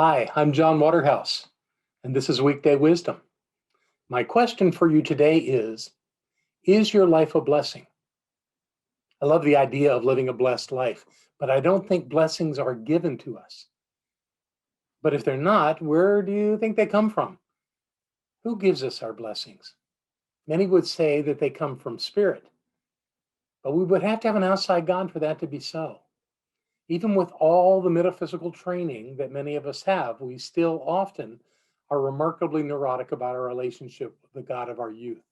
Hi, I'm John Waterhouse, and this is Weekday Wisdom. My question for you today is your life a blessing? I love the idea of living a blessed life, but I don't think blessings are given to us. But if they're not, where do you think they come from? Who gives us our blessings? Many would say that they come from spirit, but we would have to have an outside God for that to be so. Even with all the metaphysical training that many of us have, we still often are remarkably neurotic about our relationship with the God of our youth.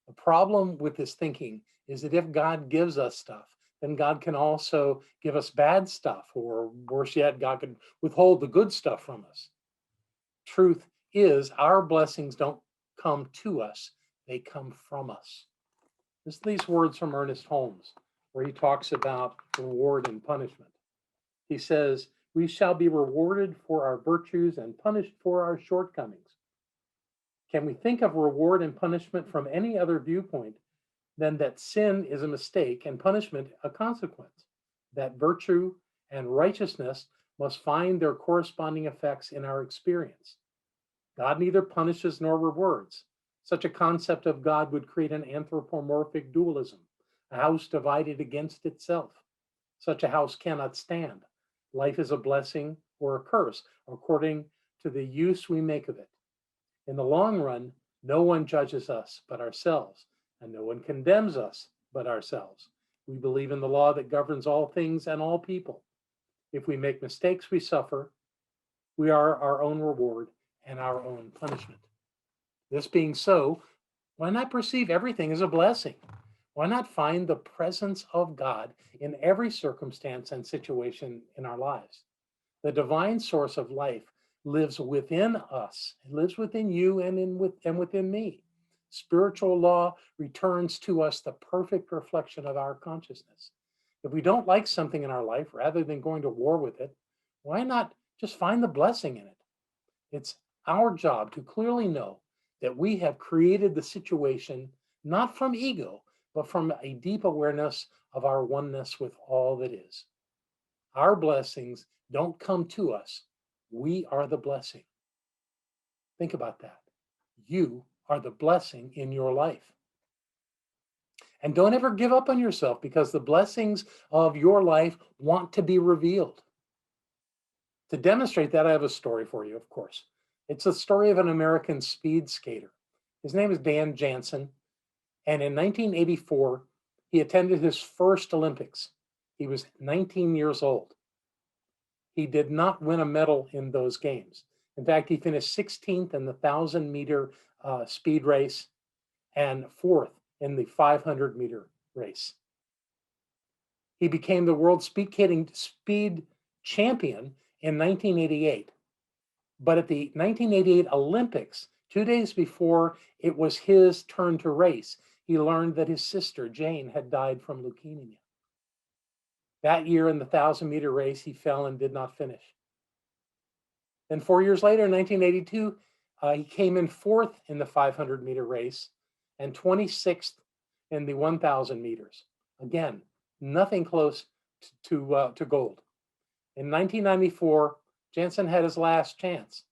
The problem with this thinking is that if God gives us stuff, then God can also give us bad stuff, or worse yet, God could withhold the good stuff from us. Truth is, our blessings don't come to us, they come from us. Listen to these words from Ernest Holmes, where he talks about reward and punishment. He says, "We shall be rewarded for our virtues and punished for our shortcomings." Can we think of reward and punishment from any other viewpoint than that sin is a mistake and punishment a consequence? That virtue and righteousness must find their corresponding effects in our experience. God neither punishes nor rewards. Such a concept of God would create an anthropomorphic dualism, a house divided against itself. Such a house cannot stand. Life is a blessing or a curse according to the use we make of it. In the long run, no one judges us but ourselves, and no one condemns us but ourselves. We believe in the law that governs all things and all people. If we make mistakes, we suffer. We are our own reward and our own punishment. This being so, why not perceive everything as a blessing? Why not find the presence of God in every circumstance and situation in our lives? The divine source of life lives within us. It lives within you and within me. Spiritual law returns to us the perfect reflection of our consciousness. If we don't like something in our life, rather than going to war with it, why not just find the blessing in it? It's our job to clearly know that we have created the situation not from ego, but from a deep awareness of our oneness with all that is. Our blessings don't come to us. We are the blessing. Think about that. You are the blessing in your life. And don't ever give up on yourself, because the blessings of your life want to be revealed. To demonstrate that, I have a story for you, of course. It's the story of an American speed skater. His name is Dan Jansen. And in 1984, he attended his first Olympics. He was 19 years old. He did not win a medal in those games. In fact, he finished 16th in the 1,000-meter speed race and 4th in the 500-meter race. He became the world speed champion in 1988. But at the 1988 Olympics, 2 days before it was his turn to race, he learned that his sister, Jane, had died from leukemia. That year in the 1,000-meter race, he fell and did not finish. Then 4 years later, in 1982, he came in 4th in the 500-meter race and 26th in the 1,000 meters. Again, nothing close to gold. In 1994, Jansen had his last chance.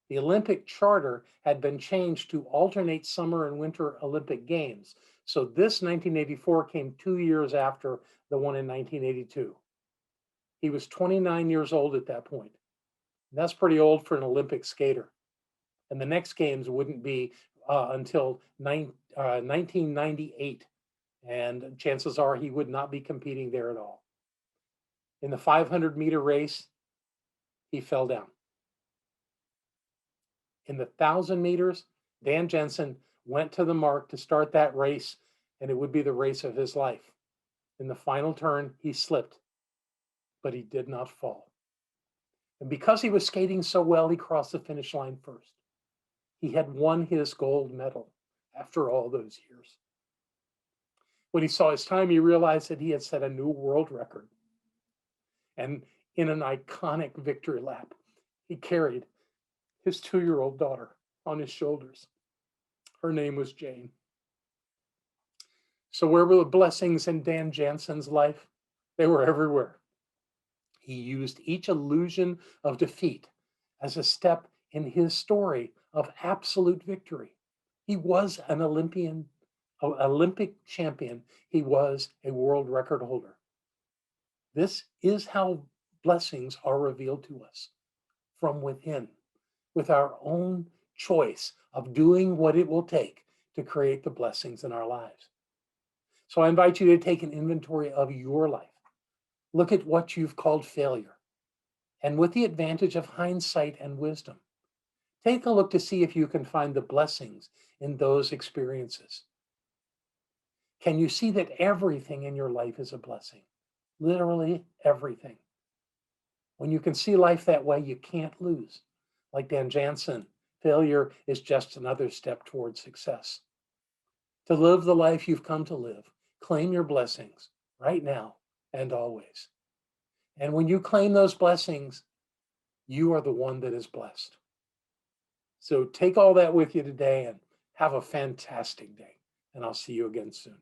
The Olympic charter had been changed to alternate summer and winter Olympic Games. So this 1984 came 2 years after the one in 1982. He was 29 years old at that point. And that's pretty old for an Olympic skater. And the next games wouldn't be until 1998. And chances are he would not be competing there at all. In the 500-meter race, he fell down. In the 1,000 meters, Dan Jansen went to the mark to start that race, and it would be the race of his life. In the final turn, he slipped, but he did not fall. And because he was skating so well, he crossed the finish line first. He had won his gold medal after all those years. When he saw his time, he realized that he had set a new world record. And in an iconic victory lap, he carried his 2-year-old daughter on his shoulders. Her name was Jane. So where were the blessings in Dan Jansen's life? They were everywhere. He used each illusion of defeat as a step in his story of absolute victory. He was an Olympic champion. He was a world record holder. This is how blessings are revealed to us from within, with our own choice of doing what it will take to create the blessings in our lives. So I invite you to take an inventory of your life. Look at what you've called failure. And with the advantage of hindsight and wisdom, take a look to see if you can find the blessings in those experiences. Can you see that everything in your life is a blessing? Literally everything. When you can see life that way, you can't lose. Like Dan Jansen, failure is just another step towards success. To live the life you've come to live, claim your blessings right now and always. And when you claim those blessings, you are the one that is blessed. So take all that with you today and have a fantastic day. And I'll see you again soon.